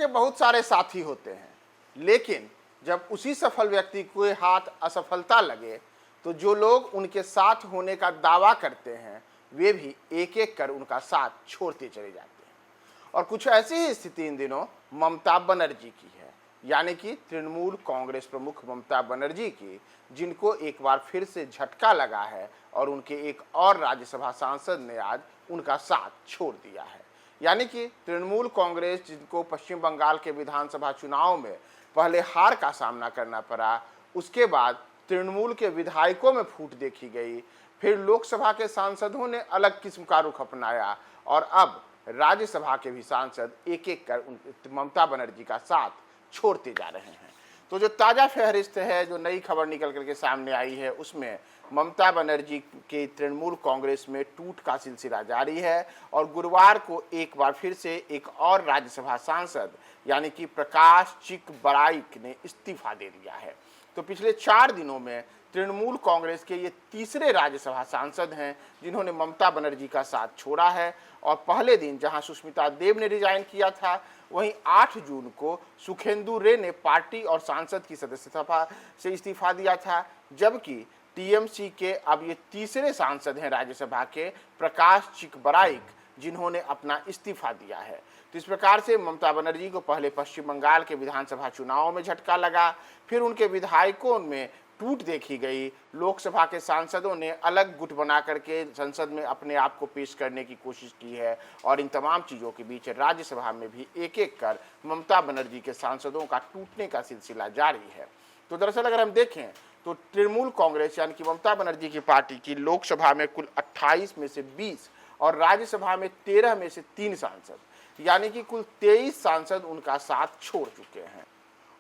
के बहुत सारे साथी होते हैं, लेकिन जब उसी सफल व्यक्ति के हाथ असफलता लगे तो जो लोग उनके साथ होने का दावा करते हैं वे भी एक एक कर उनका साथ छोड़ते चले जाते हैं। और कुछ ऐसी ही स्थिति इन दिनों ममता बनर्जी की है, यानी कि तृणमूल कांग्रेस प्रमुख ममता बनर्जी की, जिनको एक बार फिर से झटका लगा है और उनके एक और राज्यसभा सांसद ने आज उनका साथ छोड़ दिया है। यानी कि तृणमूल कांग्रेस, जिनको पश्चिम बंगाल के विधानसभा चुनाव में पहले हार का सामना करना पड़ा, उसके बाद तृणमूल के विधायकों में फूट देखी गई, फिर लोकसभा के सांसदों ने अलग किस्म का रुख अपनाया और अब राज्यसभा के भी सांसद एक एक कर ममता बनर्जी का साथ छोड़ते जा रहे हैं। तो जो ताज़ा फहरिस्त है, जो नई खबर निकल करके सामने आई है, उसमें ममता बनर्जी के तृणमूल कांग्रेस में टूट का सिलसिला जारी है और गुरुवार को एक बार फिर से एक और राज्यसभा सांसद यानी कि प्रकाश चिक बराइक ने इस्तीफा दे दिया है। तो पिछले 4 दिनों में तृणमूल कांग्रेस के ये तीसरे राज्यसभा सांसद हैं जिन्होंने ममता बनर्जी का साथ छोड़ा है। और पहले दिन जहां सुष्मिता देव ने रिजाइन किया था, वहीं 8 जून को सुखेंदु रे ने पार्टी और सांसद की सदस्यता से इस्तीफा दिया था, जबकि टीएमसी के अब ये तीसरे सांसद हैं राज्यसभा के प्रकाश चिकबराइक, जिन्होंने अपना इस्तीफा दिया है। तो इस प्रकार से ममता बनर्जी को पहले पश्चिम बंगाल के विधानसभा चुनाव में झटका लगा, फिर उनके विधायकों में टूट देखी गई, लोकसभा के सांसदों ने अलग गुट बना करके संसद में अपने आप को पेश करने की कोशिश की है और इन तमाम चीज़ों के बीच राज्यसभा में भी एक एक कर ममता बनर्जी के सांसदों का टूटने का सिलसिला जारी है। तो दरअसल अगर हम देखें तो तृणमूल कांग्रेस यानी कि ममता बनर्जी की पार्टी की लोकसभा में कुल 28 में से 20 और राज्यसभा में 13 में से 3 सांसद यानी कि कुल 23 सांसद उनका साथ छोड़ चुके हैं।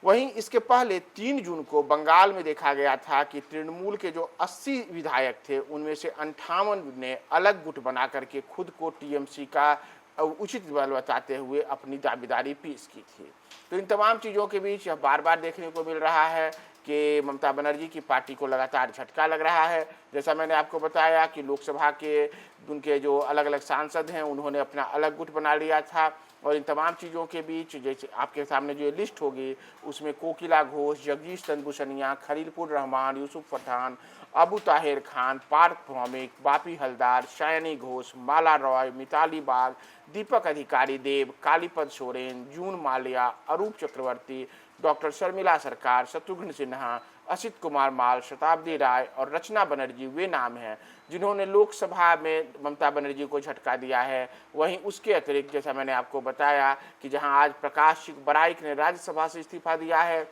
वहीं इसके पहले 3 जून को बंगाल में देखा गया था कि तृणमूल के जो 80 विधायक थे उनमें से 58 ने अलग गुट बना करके खुद को टीएमसी का उचित बल बताते हुए अपनी दावेदारी पेश की थी। तो इन तमाम चीज़ों के बीच यह बार बार देखने को मिल रहा है कि ममता बनर्जी की पार्टी को लगातार झटका लग रहा है। जैसा मैंने आपको बताया कि लोकसभा के उनके जो अलग अलग सांसद हैं उन्होंने अपना अलग गुट बना लिया था और इन तमाम चीज़ों के बीच जैसे आपके सामने जो ये लिस्ट होगी उसमें कोकिला घोष, जगदीश चंद्र, खलीलपुर रहमान, यूसुफ पठान, अबू ताहिर खान, पार्थ भौमिक, बापी हलदार, शायनी घोष, माला रॉय, मिताली बाग, दीपक अधिकारी देव, कालीपद सोरेन, जून माल्या, अरूप चक्रवर्ती, डॉक्टर शर्मिला सरकार, शत्रुघ्न सिन्हा, असित कुमार माल, शताब्दी राय और रचना बनर्जी वे नाम हैं जिन्होंने लोकसभा में ममता बनर्जी को झटका दिया है। वहीं उसके अतिरिक्त जैसा मैंने आपको बताया कि जहां आज प्रकाश चिकबराइक ने राज्यसभा से इस्तीफा दिया है,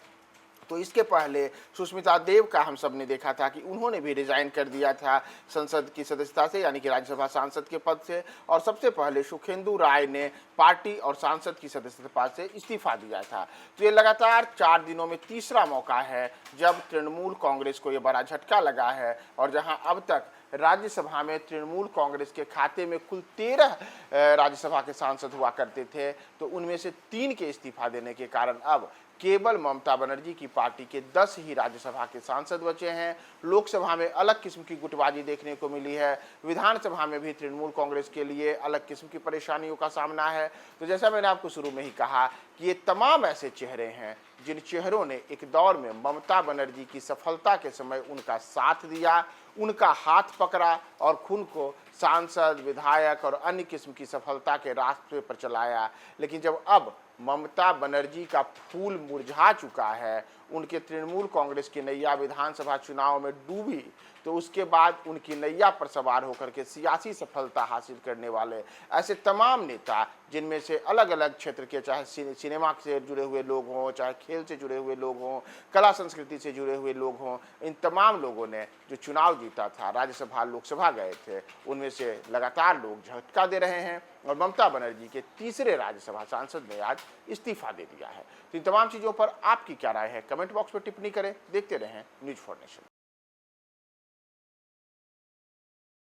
तो इसके पहले सुष्मिता देव का हम सब ने देखा था कि उन्होंने भी रिजाइन कर दिया था संसद की सदस्यता से यानी कि राज्यसभा सांसद के पद से। और सबसे पहले सुखेंदु राय ने पार्टी और सांसद की सदस्यता से इस्तीफा दिया था। तो ये लगातार 4 दिनों में तीसरा मौका है जब तृणमूल कांग्रेस को ये बड़ा झटका लगा है और जहां अब तक राज्यसभा में तृणमूल कांग्रेस के खाते में कुल 13 राज्यसभा के सांसद हुआ करते थे, तो उनमें से 3 के इस्तीफा देने के कारण अब केवल ममता बनर्जी की पार्टी के 10 ही राज्यसभा के सांसद बचे हैं। लोकसभा में अलग किस्म की गुटबाजी देखने को मिली है, विधानसभा में भी तृणमूल कांग्रेस के लिए अलग किस्म की परेशानियों का सामना है। तो जैसा मैंने आपको शुरू में ही कहा कि ये तमाम ऐसे चेहरे हैं जिन चेहरों ने एक दौर में ममता बनर्जी की सफलता के समय उनका साथ दिया, उनका हाथ पकड़ा और खुद को सांसद, विधायक और अन्य किस्म की सफलता के रास्ते पर चलाया। लेकिन जब अब ममता बनर्जी का फूल मुरझा चुका है, उनके तृणमूल कांग्रेस की नैया विधानसभा चुनाव में डूबी, तो उसके बाद उनकी नैया पर सवार होकर के सियासी सफलता हासिल करने वाले ऐसे तमाम नेता, जिनमें से अलग अलग क्षेत्र के चाहे सिनेमा से जुड़े हुए लोग हों, चाहे खेल से जुड़े हुए लोग हों, कला संस्कृति से जुड़े हुए लोग हों, इन तमाम लोगों ने जो चुनाव जीता था, राज्यसभा लोकसभा गए थे, उनमें से लगातार लोग झटका दे रहे हैं और ममता बनर्जी के तीसरे राज्यसभा सांसद ने आज इस्तीफा दे दिया है। तो इन तमाम चीज़ों पर आपकी क्या राय है, कमेंट बॉक्स में टिप्पणी करें। देखते रहें न्यूज़ फॉर नेशन।